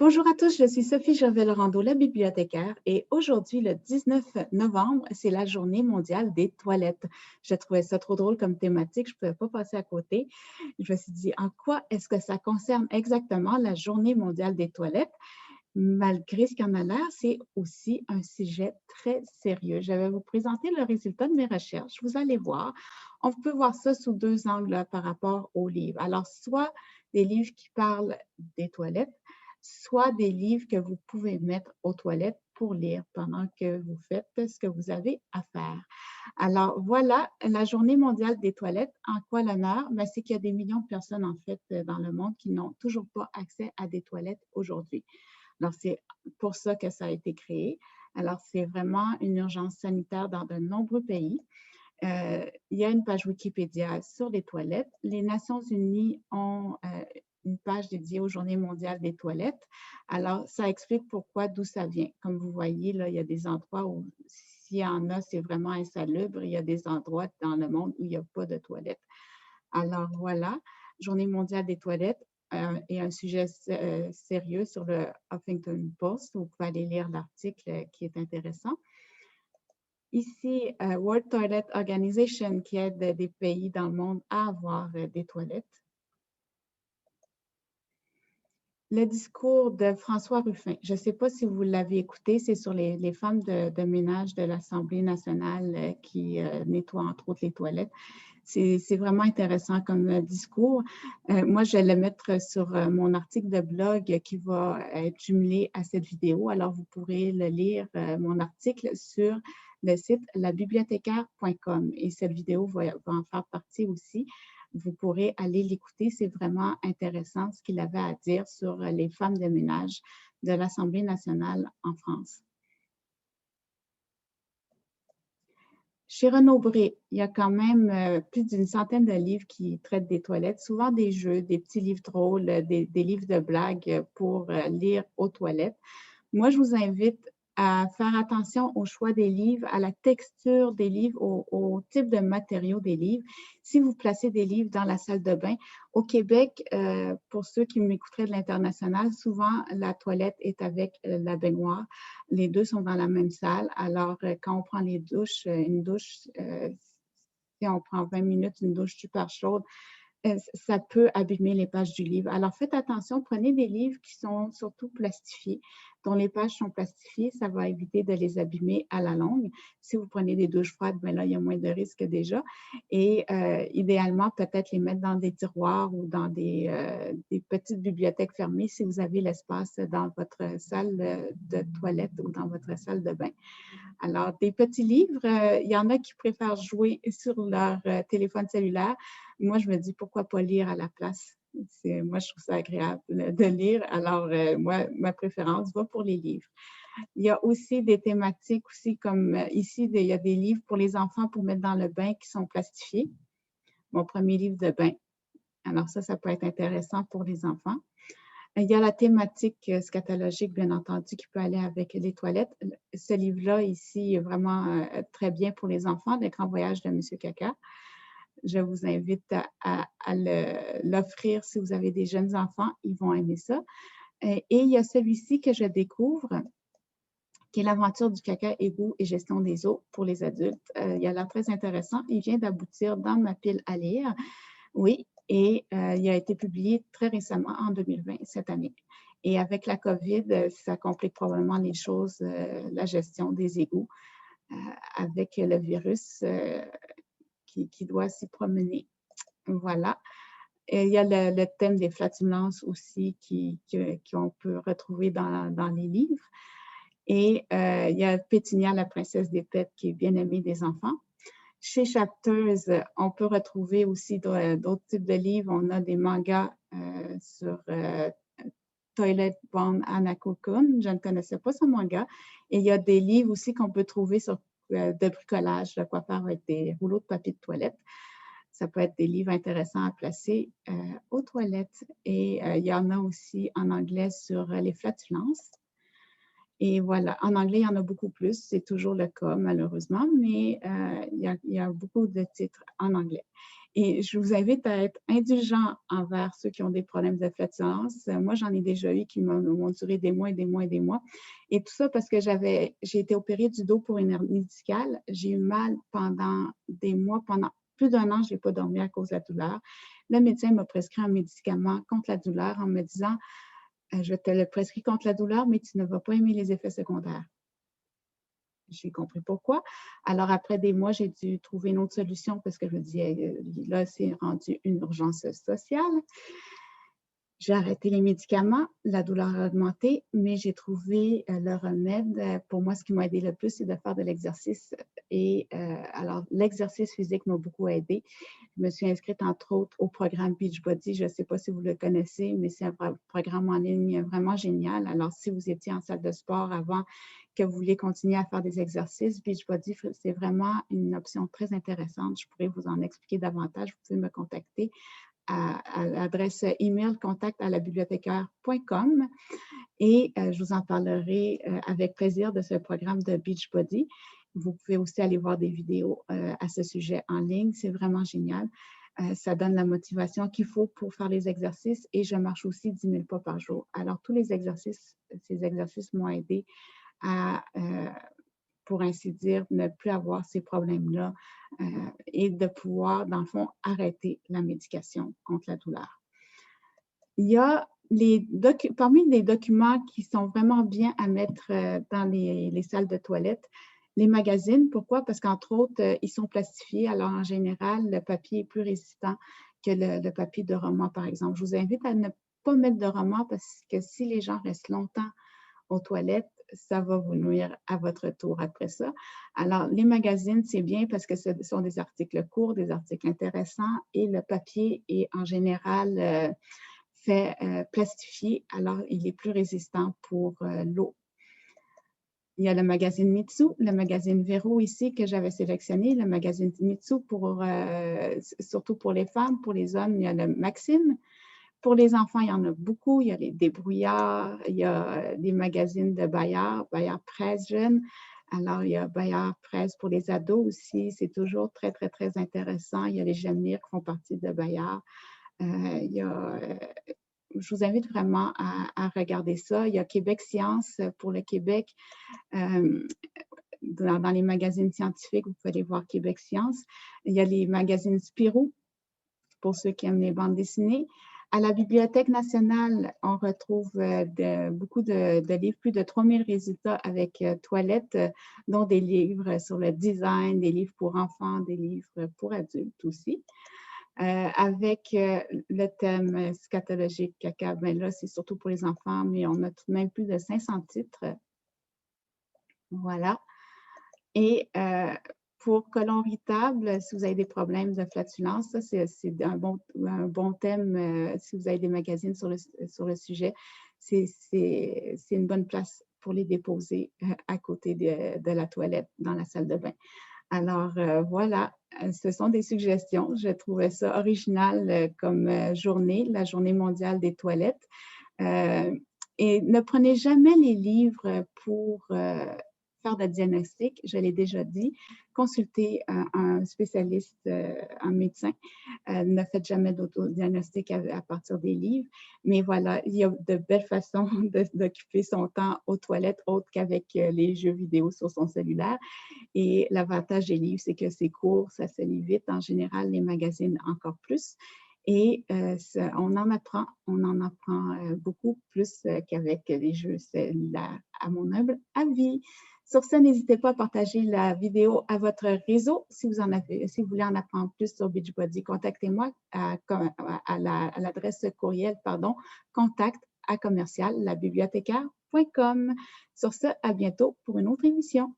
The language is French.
Bonjour à tous, je suis Sophie Gervais-Laurando, la bibliothécaire, et aujourd'hui, le 19 novembre, c'est la Journée mondiale des toilettes. Je trouvais ça trop drôle comme thématique, je ne pouvais pas passer à côté. Je me suis dit, en quoi est-ce que ça concerne exactement la Journée mondiale des toilettes? Malgré ce qu'il en a l'air, c'est aussi un sujet très sérieux. Je vais vous présenter le résultat de mes recherches. Vous allez voir, on peut voir ça sous deux angles là, par rapport aux livres. Alors, soit des livres qui parlent des toilettes, soit des livres que vous pouvez mettre aux toilettes pour lire pendant que vous faites ce que vous avez à faire. Alors, voilà, la Journée mondiale des toilettes. En quoi l'honneur? Ben, c'est qu'il y a des millions de personnes, en fait, dans le monde qui n'ont toujours pas accès à des toilettes aujourd'hui. Alors, c'est pour ça que ça a été créé. Alors, c'est vraiment une urgence sanitaire dans de nombreux pays. Il y a une page Wikipédia sur les toilettes. Les Nations unies ont une page dédiée aux Journées mondiales des toilettes. Alors, ça explique pourquoi, d'où ça vient. Comme vous voyez, là, il y a des endroits où, s'il y en a, c'est vraiment insalubre. Il y a des endroits dans le monde où il n'y a pas de toilettes. Alors, voilà, Journée mondiale des toilettes et un sujet sérieux sur le Huffington Post. Vous pouvez aller lire l'article qui est intéressant. Ici, World Toilet Organization qui aide des pays dans le monde à avoir des toilettes. Le discours de François Ruffin, je ne sais pas si vous l'avez écouté, c'est sur les femmes de ménage de l'Assemblée nationale qui nettoient entre autres les toilettes. C'est vraiment intéressant comme discours. Moi, je vais le mettre sur mon article de blog qui va être jumelé à cette vidéo. Alors, vous pourrez le lire, mon article, sur le site labibliothécaire.com. Et cette vidéo va en faire partie aussi. Vous pourrez aller l'écouter. C'est vraiment intéressant ce qu'il avait à dire sur les femmes de ménage de l'Assemblée nationale en France. Chez Renaud Bré, il y a quand même plus d'une centaine de livres qui traitent des toilettes, souvent des jeux, des petits livres drôles, des livres de blagues pour lire aux toilettes. Moi, je vous invite à faire attention au choix des livres, à la texture des livres, au type de matériaux des livres. Si vous placez des livres dans la salle de bain, au Québec, pour ceux qui m'écouteraient de l'international, souvent la toilette est avec la baignoire. Les deux sont dans la même salle. Alors, quand on prend les douches, une douche, si on prend 20 minutes, une douche super chaude, ça peut abîmer les pages du livre. Alors, faites attention, prenez des livres qui sont surtout plastifiés, dont les pages sont plastifiées, ça va éviter de les abîmer à la longue. Si vous prenez des douches froides, bien là, il y a moins de risques déjà. Et idéalement, peut-être les mettre dans des tiroirs ou dans des petites bibliothèques fermées si vous avez l'espace dans votre salle de toilette ou dans votre salle de bain. Alors, des petits livres, il y en a qui préfèrent jouer sur leur téléphone cellulaire. Moi, je me dis, pourquoi pas lire à la place? Moi, je trouve ça agréable de lire. Alors, moi, ma préférence va pour les livres. Il y a aussi des thématiques aussi, comme ici, il y a des livres pour les enfants pour mettre dans le bain qui sont plastifiés. Mon premier livre de bain. Alors ça peut être intéressant pour les enfants. Il y a la thématique scatologique, bien entendu, qui peut aller avec les toilettes. Ce livre-là, ici, est vraiment très bien pour les enfants, Le Grand Voyage de M. Caca. Je vous invite à l'offrir si vous avez des jeunes enfants. Ils vont aimer ça. Et il y a celui-ci que je découvre, qui est l'aventure du caca, égout et gestion des eaux pour les adultes. Il a l'air très intéressant. Il vient d'aboutir dans ma pile à lire. Oui, et il a été publié très récemment, en 2020, cette année. Et avec la COVID, ça complique probablement les choses, la gestion des égouts, avec le virus qui doit s'y promener. Voilà. Et il y a le thème des flatulences aussi qu'on peut retrouver dans les livres. Et il y a Pétunia, la princesse des pets, qui est bien aimée des enfants. Chez Chapters, on peut retrouver aussi d'autres types de livres. On a des mangas sur Toilet Bound Hanako-kun. Je ne connaissais pas ce manga. Et il y a des livres aussi qu'on peut trouver sur de bricolage, de quoi faire avec des rouleaux de papier de toilette. Ça peut être des livres intéressants à placer aux toilettes. Et il y en a aussi en anglais sur les flatulences. Et voilà, en anglais, il y en a beaucoup plus. C'est toujours le cas, malheureusement, mais il y a beaucoup de titres en anglais. Et je vous invite à être indulgent envers ceux qui ont des problèmes de flatulence. Moi, j'en ai déjà eu qui m'ont duré des mois et des mois et des mois. Et tout ça parce que j'ai été opérée du dos pour une hernie discale. J'ai eu mal pendant des mois, pendant plus d'1 an, je n'ai pas dormi à cause de la douleur. Le médecin m'a prescrit un médicament contre la douleur en me disant je te le prescris contre la douleur, mais tu ne vas pas aimer les effets secondaires. J'ai compris pourquoi. Alors, après des mois, j'ai dû trouver une autre solution parce que je me disais, là, c'est rendu une urgence sociale. J'ai arrêté les médicaments, la douleur a augmenté, mais j'ai trouvé le remède. Pour moi, ce qui m'a aidé le plus, c'est de faire de l'exercice. Et alors, l'exercice physique m'a beaucoup aidée. Je me suis inscrite, entre autres, au programme Beachbody. Je ne sais pas si vous le connaissez, mais c'est un programme en ligne vraiment génial. Alors, si vous étiez en salle de sport avant, que vous voulez continuer à faire des exercices, Beachbody, c'est vraiment une option très intéressante. Je pourrais vous en expliquer davantage. Vous pouvez me contacter à l'adresse email contact@labibliothécaire.com et je vous en parlerai avec plaisir de ce programme de Beachbody. Vous pouvez aussi aller voir des vidéos à ce sujet en ligne. C'est vraiment génial. Ça donne la motivation qu'il faut pour faire les exercices et je marche aussi 10 000 pas par jour. Alors, tous les exercices, ces exercices m'ont aidé à pour ainsi dire, ne plus avoir ces problèmes-là et de pouvoir, dans le fond, arrêter la médication contre la douleur. Il y a parmi les documents qui sont vraiment bien à mettre dans les salles de toilette, les magazines. Pourquoi? Parce qu'entre autres, ils sont plastifiés. Alors, en général, le papier est plus résistant que le papier de roman, par exemple. Je vous invite à ne pas mettre de roman parce que si les gens restent longtemps aux toilettes, ça va vous nuire à votre tour après ça. Alors, les magazines, c'est bien parce que ce sont des articles courts, des articles intéressants et le papier est en général fait plastifié, alors il est plus résistant pour l'eau. Il y a le magazine Mitsu, le magazine Véro ici que j'avais sélectionné, le magazine Mitsu surtout pour les femmes, pour les hommes, il y a le Maxime. Pour les enfants, il y en a beaucoup. Il y a les débrouillards, il y a des magazines de Bayard, Bayard Presse Jeune. Alors, il y a Bayard Presse pour les ados aussi. C'est toujours très, très, très intéressant. Il y a les J'aime lire qui font partie de Bayard. Je vous invite vraiment à regarder ça. Il y a Québec Science pour le Québec. Dans les magazines scientifiques, vous pouvez aller voir Québec Science. Il y a les magazines Spirou pour ceux qui aiment les bandes dessinées. À la Bibliothèque nationale, on retrouve beaucoup de livres, plus de 3000 résultats avec toilettes, dont des livres sur le design, des livres pour enfants, des livres pour adultes aussi. Avec le thème scatologique caca, ben là, c'est surtout pour les enfants, mais on a tout de même plus de 500 titres. Voilà. Et pour colon irritable, si vous avez des problèmes de flatulence, ça, c'est un bon thème si vous avez des magazines sur le sujet. C'est une bonne place pour les déposer à côté de la toilette dans la salle de bain. Alors, voilà, ce sont des suggestions. Je trouvais ça original comme journée, la Journée mondiale des toilettes. Et ne prenez jamais les livres pour faire de diagnostic, je l'ai déjà dit. Consultez un spécialiste, un médecin. Ne faites jamais d'autodiagnostic à partir des livres. Mais voilà, il y a de belles façons d'occuper son temps aux toilettes autres qu'avec les jeux vidéo sur son cellulaire. Et l'avantage des livres, c'est que c'est court, ça se lit vite. En général, les magazines encore plus. Et on en apprend beaucoup plus qu'avec les jeux cellulaires, à mon humble avis. Sur ce, n'hésitez pas à partager la vidéo à votre réseau. Si vous voulez en apprendre plus sur Beachbody, contactez-moi à l'adresse courriel, contact@labibliothécaire.com. Sur ce, à bientôt pour une autre émission.